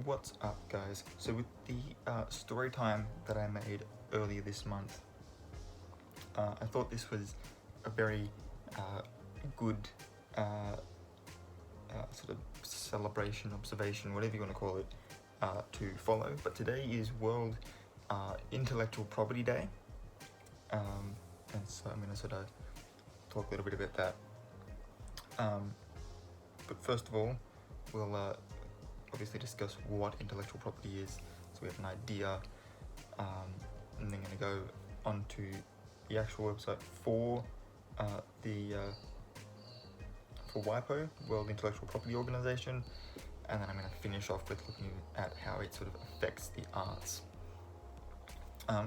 What's up, guys? So with the story time that I made earlier this month, I thought this was a very good sort of celebration, observation, whatever you want to call it, to follow. But today is World Intellectual Property Day, and so I'm going to sort of talk a little bit about that. But first of all, we'll obviously discuss what intellectual property is, so we have an idea, and then going to go onto the actual website for WIPO, World Intellectual Property Organization, and then I'm going to finish off with looking at how it sort of affects the arts.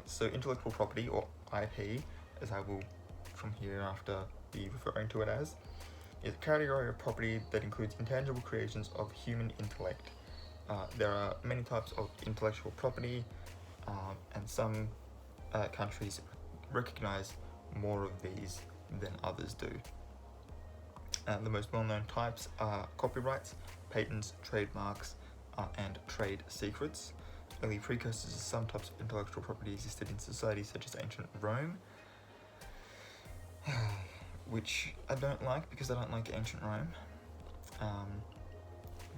So intellectual property, or IP, as I will from here after be referring to it as, is a category of property that includes intangible creations of human intellect. There are many types of intellectual property, and some countries recognize more of these than others do. The most well-known types are copyrights, patents, trademarks, and trade secrets. Early precursors of some types of intellectual property existed in societies such as ancient Rome, which I don't like because I don't like ancient Rome.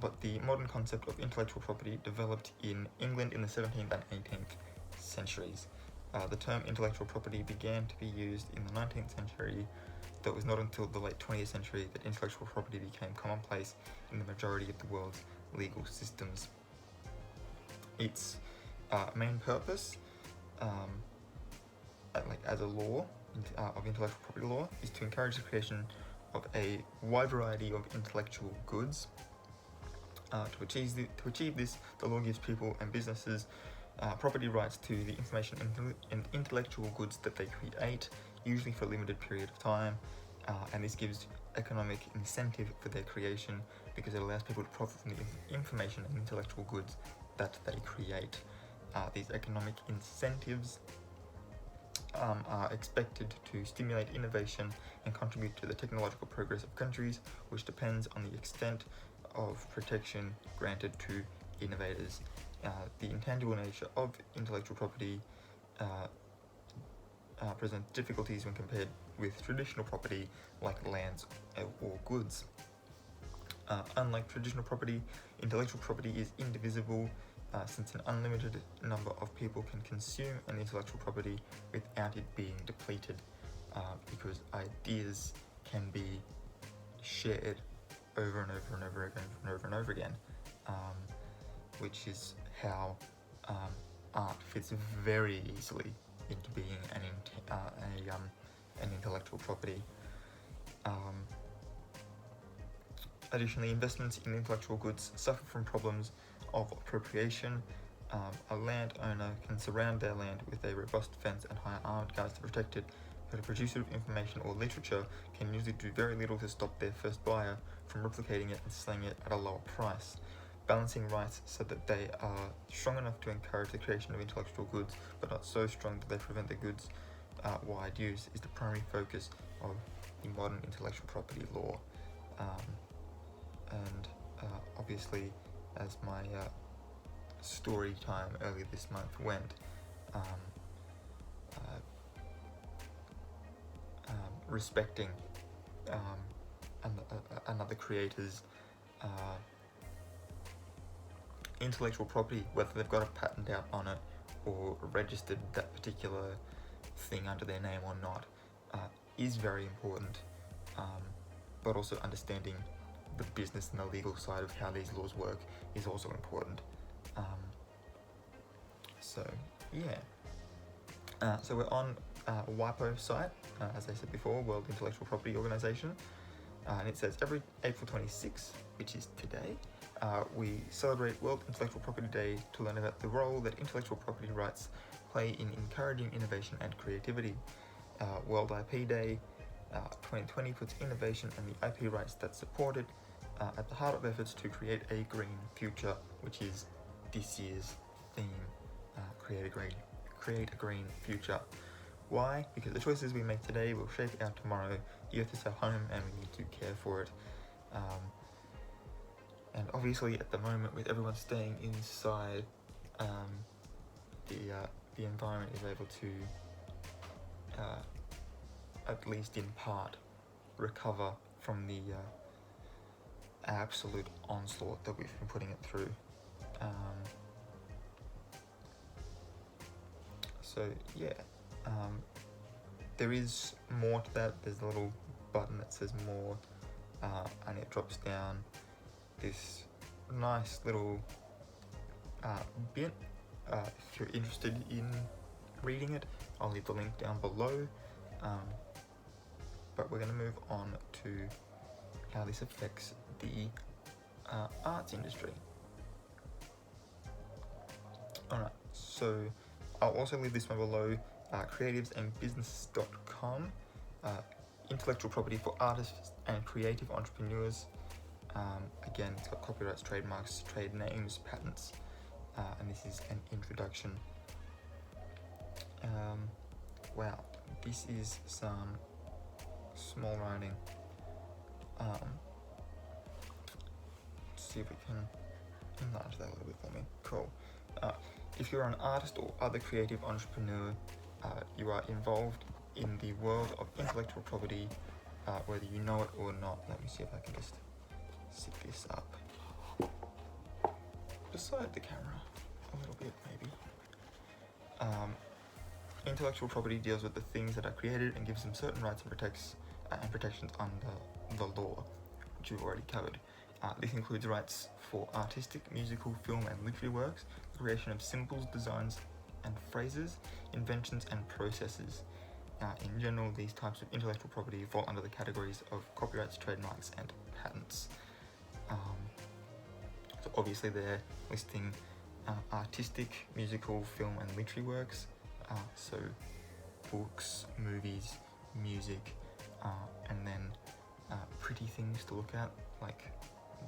But the modern concept of intellectual property developed in England in the 17th and 18th centuries. The term intellectual property began to be used in the 19th century, though it was not until the late 20th century that intellectual property became commonplace in the majority of the world's legal systems. Its main purpose, as a law of intellectual property law, is to encourage the creation of a wide variety of intellectual goods. To achieve this, the law gives people and businesses property rights to the information and intellectual goods that they create, usually for a limited period of time, and this gives economic incentive for their creation because it allows people to profit from the information and intellectual goods that they create. These economic incentives are expected to stimulate innovation and contribute to the technological progress of countries, which depends on the extent of protection granted to innovators. The intangible nature of intellectual property presents difficulties when compared with traditional property like lands or goods. Unlike traditional property, intellectual property is indivisible, since an unlimited number of people can consume an intellectual property without it being depleted, because ideas can be shared over and over and over again and over and over again, which is how art fits very easily into being an intellectual property. Additionally, investments in intellectual goods suffer from problems of appropriation. A landowner can surround their land with a robust fence and hire armed guards to protect it, but a producer of information or literature can usually do very little to stop their first buyer from replicating it and selling it at a lower price. Balancing rights so that they are strong enough to encourage the creation of intellectual goods, but not so strong that they prevent the goods' wide use, is the primary focus of the modern intellectual property law. Obviously, as my story time earlier this month went, respecting another creator's intellectual property, whether they've got a patent out on it or registered that particular thing under their name or not, is very important, but also understanding the business and the legal side of how these laws work is also important. So we're on WIPO site, as I said before, World Intellectual Property Organization, and it says every April 26, which is today, we celebrate World Intellectual Property Day to learn about the role that intellectual property rights play in encouraging innovation and creativity. World IP Day 2020 puts innovation and the IP rights that support it at the heart of efforts to create a green future, which is this year's theme, create a green future. Why? Because the choices we make today will shape our tomorrow. The earth is our home and we need to care for it. And obviously at the moment, with everyone staying inside, the environment is able to, at least in part, recover from the absolute onslaught that we've been putting it through. So yeah, there is more to that. There's a little button that says more, and it drops down this nice little bit. If you're interested in reading it, I'll leave the link down below. But we're going to move on to how this affects the arts industry. Alright, so I'll also leave this one below, creativesandbusiness.com, intellectual property for artists and creative entrepreneurs. Again, it's got copyrights, trademarks, trade names, patents, and this is an introduction. Wow, this is some small writing. Let's see if we can enlarge that a little bit for me. Cool. If you're an artist or other creative entrepreneur, you are involved in the world of intellectual property, whether you know it or not. Let me see if I can just sit this up beside the camera a little bit, maybe. Intellectual property deals with the things that are created and gives them certain rights and protections under the law, which we've already covered. This includes rights for artistic, musical, film and literary works, the creation of symbols, designs and phrases, inventions and processes. In general, these types of intellectual property fall under the categories of copyrights, trademarks and patents. So obviously they're listing artistic, musical, film and literary works, so books, movies, music, and then pretty things to look at, like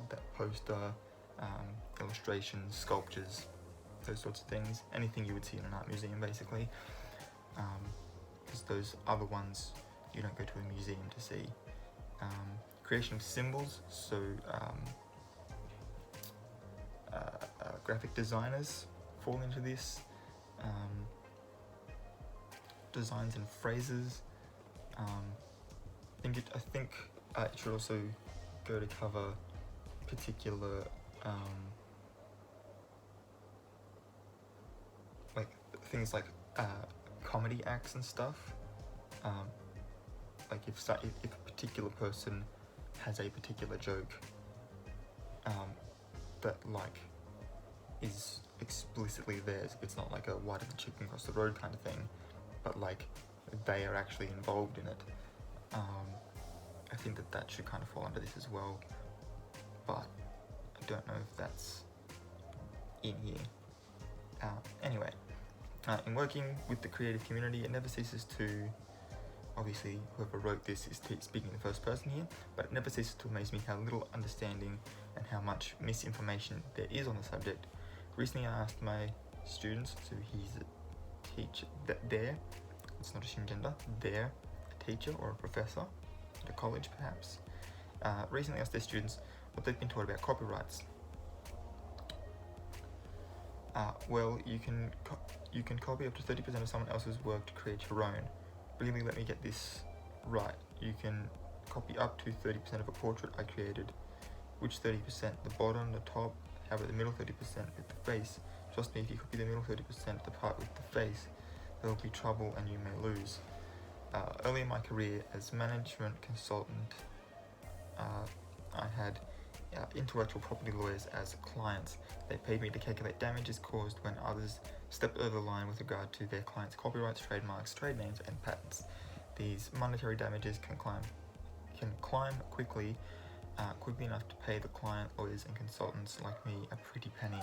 that poster, illustrations, sculptures, those sorts of things, anything you would see in an art museum basically, because those other ones you don't go to a museum to see. Creation of symbols, so graphic designers fall into this, designs and phrases. I think it should also go to cover particular like things like comedy acts and stuff. Like if a particular person has a particular joke that like is explicitly theirs, it's not like a why did the chicken cross the road kind of thing, but like they are actually involved in it. I think that should kind of fall under this as well, but I don't know if that's in here. Anyway, in working with the creative community, it never ceases to, obviously whoever wrote this is speaking in the first person here, but it never ceases to amaze me how little understanding and how much misinformation there is on the subject. Recently I asked my students, so he's a teacher, let's not assume gender, they're a teacher or a professor at a college perhaps, recently asked their students what they've been taught about copyrights. Well, you can copy up to 30% of someone else's work to create your own. Really, let me get this right. You can copy up to 30% of a portrait I created. Which 30%? The bottom, the top, how about the middle 30% with the face? Trust me, if you copy the middle 30%, the part with the face, there will be trouble and you may lose. Early in my career as management consultant, I had intellectual property lawyers as clients. They paid me to calculate damages caused when others stepped over the line with regard to their clients' copyrights, trademarks, trade names, and patents. These monetary damages can climb quickly enough to pay the client, lawyers, and consultants like me a pretty penny.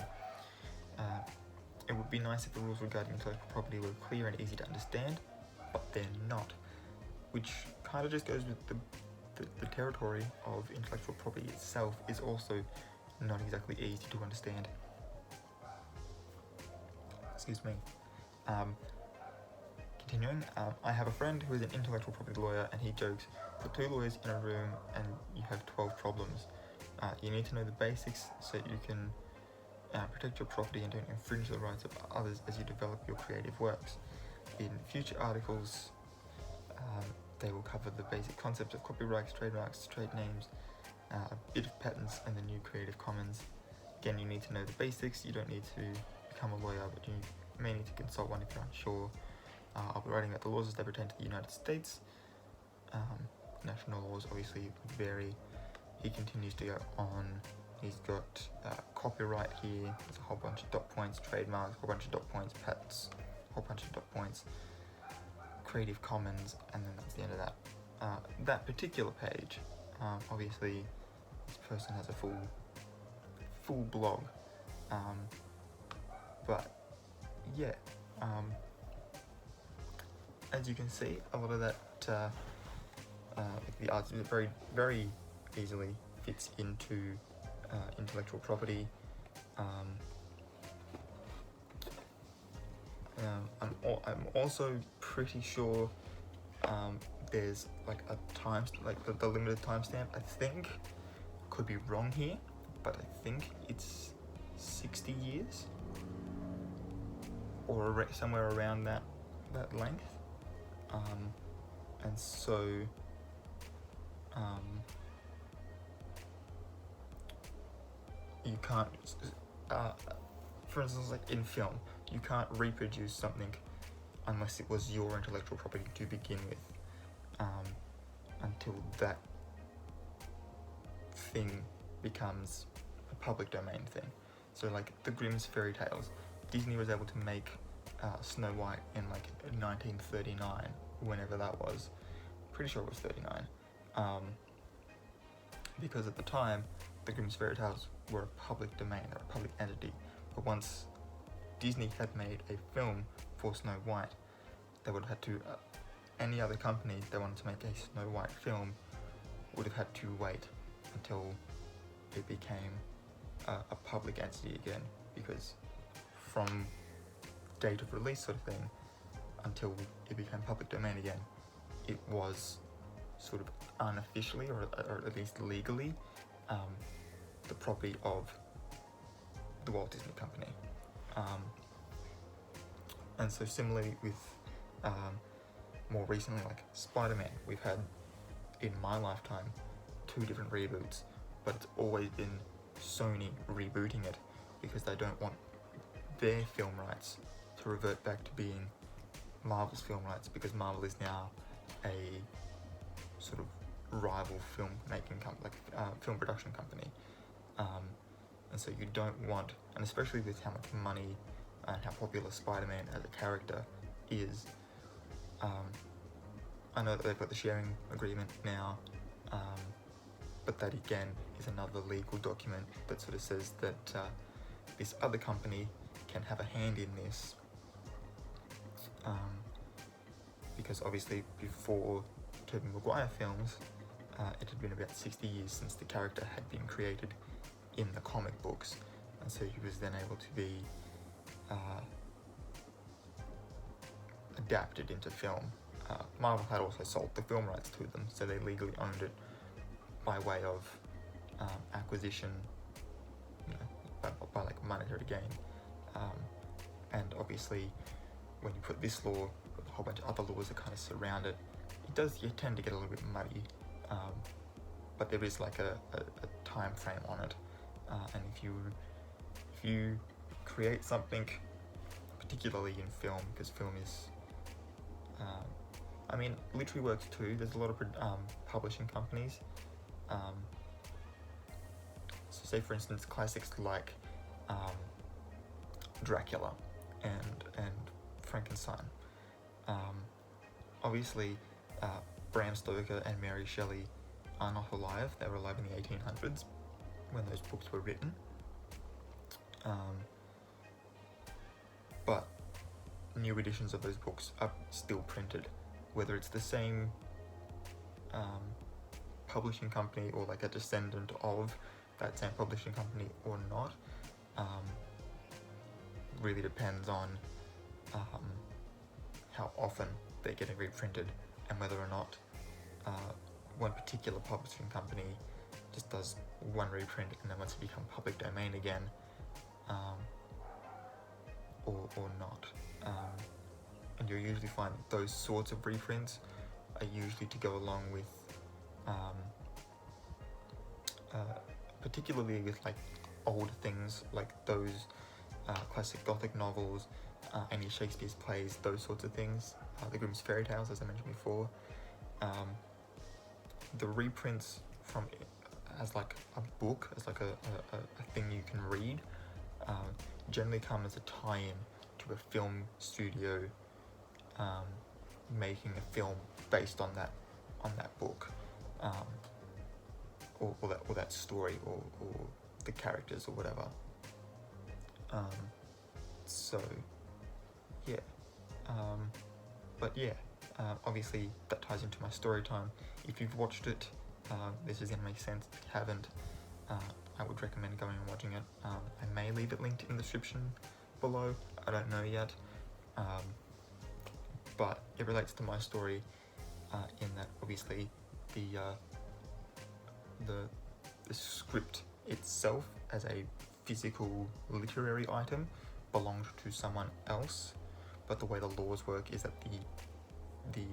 It would be nice if the rules regarding intellectual property were clear and easy to understand, but they're not, which kind of just goes with the territory of intellectual property itself is also not exactly easy to understand. Excuse me. Continuing, I have a friend who is an intellectual property lawyer and he jokes, put two lawyers in a room and you have 12 problems. You need to know the basics so you can protect your property and don't infringe the rights of others as you develop your creative works. In future articles, they will cover the basic concepts of copyrights, trademarks, trade names, a bit of patents, and the new Creative Commons. Again, you need to know the basics. You don't need to become a lawyer, but you may need to consult one if you're unsure. I'll be writing about the laws as they pertain to the United States. National laws obviously vary. He continues to go on. He's got copyright here. There's a whole bunch of dot points, trademarks, a whole bunch of dot points, patents, a whole bunch of dot points, Creative Commons, and then that's the end of that. That particular page, obviously, this person has a full blog, but yeah, as you can see, a lot of that the arts very, very easily fits into intellectual property. I'm also pretty sure there's like a time, like the limited timestamp. I think, could be wrong here, but I think it's 60 years or somewhere around that length. And so you can't, for instance, like in film, you can't reproduce something unless it was your intellectual property to begin with, until that thing becomes a public domain thing. So like the Grimm's fairy tales, Disney was able to make Snow White in like 1939, whenever that was. Pretty sure it was 39, because at the time the Grimm's fairy tales were a public domain, they're a public entity. But once Disney had made a film for Snow White, they would have had to, any other company that wanted to make a Snow White film would have had to wait until it became a public entity again, because from date of release sort of thing until it became public domain again, it was sort of unofficially, or at least legally, the property of the Walt Disney Company. And so similarly with more recently, like Spider-Man, we've had in my lifetime 2 different reboots, but it's always been Sony rebooting it because they don't want their film rights to revert back to being Marvel's film rights, because Marvel is now a sort of rival film film production company. And so you don't want, and especially with how much money and how popular Spider-Man as a character is, I know that they've got the sharing agreement now, but that again is another legal document that sort of says that this other company can have a hand in this, because obviously before Tobey Maguire films, it had been about 60 years since the character had been created in the comic books, and so he was then able to be adapted into film. Marvel had also sold the film rights to them, so they legally owned it by way of acquisition, by like monetary gain. And obviously, when you put this law with a whole bunch of other laws that kind of surround it, you tend to get a little bit muddy. But there is like a time frame on it, and if you create something, particularly in film, because film is, literary works too. There's a lot of publishing companies. So say for instance classics like Dracula and Frankenstein. Obviously, Bram Stoker and Mary Shelley are not alive. They were alive in the 1800s when those books were written. But new editions of those books are still printed, whether it's the same publishing company or like a descendant of that same publishing company or not. Really depends on how often they're getting reprinted and whether or not one particular publishing company just does one reprint and then lets it become public domain again, or not. And you'll usually find those sorts of reprints are usually to go along with, particularly with like old things like those classic Gothic novels, any Shakespeare's plays, those sorts of things, the Grimm's fairy tales, as I mentioned before. The reprints from as like a book, as like a thing you can read, generally come as a tie-in to a film studio making a film based on that book, or that story, or the characters or whatever. So yeah, but yeah, obviously that ties into my story time. If you've watched it, this is gonna make sense. If you haven't, I would recommend going and watching it. I may leave it linked in the description below, I don't know yet, but it relates to my story in that obviously the script itself as a physical literary item belonged to someone else, but the way the laws work is that the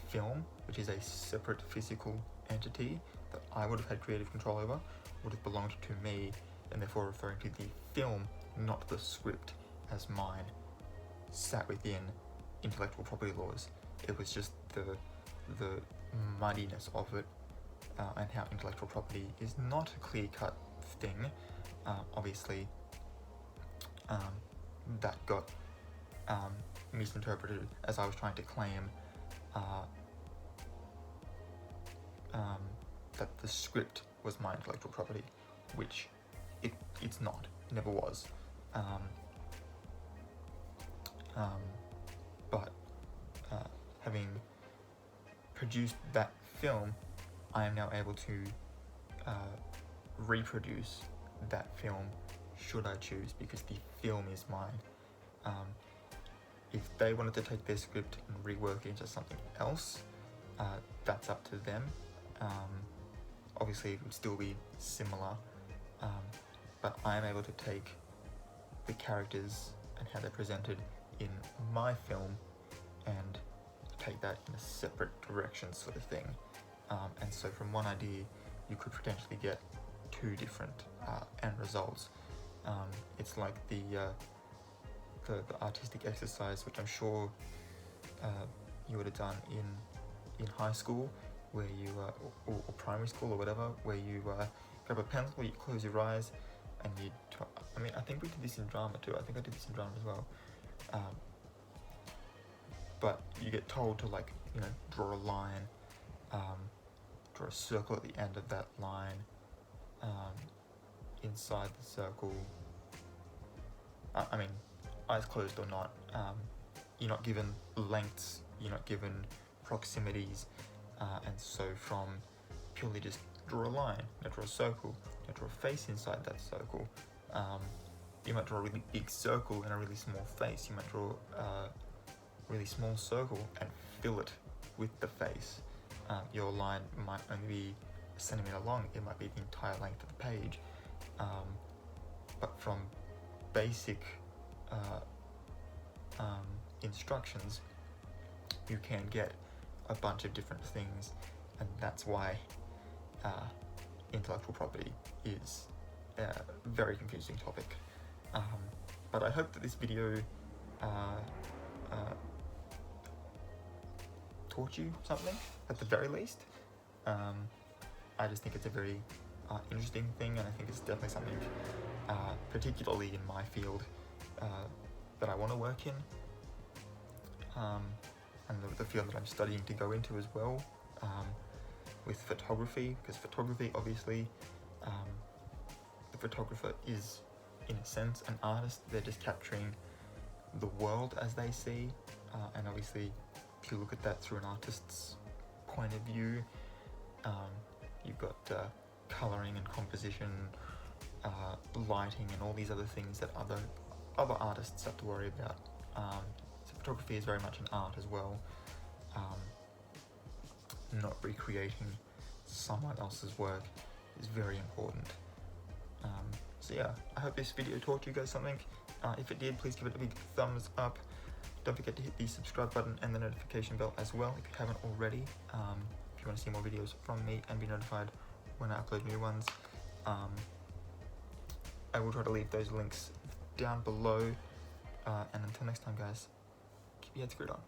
film, which is a separate physical entity that I would have had creative control over, would have belonged to me, and therefore referring to the film, not the script, as mine, sat within intellectual property laws. It was just the muddiness of it, and how intellectual property is not a clear-cut thing. Obviously, that got misinterpreted as I was trying to claim that the script was my intellectual property, which it's not, it never was. But having produced that film, I am now able to reproduce that film should I choose, because the film is mine. If they wanted to take their script and rework it into something else, that's up to them. Obviously it would still be similar, but I am able to take the characters and how they're presented in my film and take that in a separate direction, sort of thing. And so from one idea you could potentially get two different end results. It's like the artistic exercise, which I'm sure you would have done in high school, where you or primary school or whatever, where you grab a pencil, you close your eyes, and you I mean, I think we did this in drama too. I think I did this in drama as well. But you get told to, like, you know, draw a line, draw a circle at the end of that line, inside the circle. I mean, eyes closed or not, you're not given lengths, you're not given proximities, and so from purely just draw a line, you draw a circle, you draw a face inside that circle. You might draw a really big circle and a really small face. You might draw a really small circle and fill it with the face. Your line might only be a centimeter long, it might be the entire length of the page. But from basic instructions, you can get a bunch of different things, and that's why intellectual property is a very confusing topic. But I hope that this video taught you something, at the very least. I just think it's a very interesting thing, and I think it's definitely something, particularly in my field, that I want to work in, and the field that I'm studying to go into as well, with photography, because photography, obviously, the photographer is, in a sense, an artist. They're just capturing the world as they see, and obviously if you look at that through an artist's point of view, you've got colouring and composition, lighting, and all these other things that other artists have to worry about. So photography is very much an art as well, not recreating someone else's work. is very important. So yeah, I hope this video taught you guys something. If it did, please give it a big thumbs up. Don't forget to hit the subscribe button and the notification bell as well if you haven't already. If you want to see more videos from me and be notified when I upload new ones. I will try to leave those links down below. And until next time, guys, keep your head screwed on.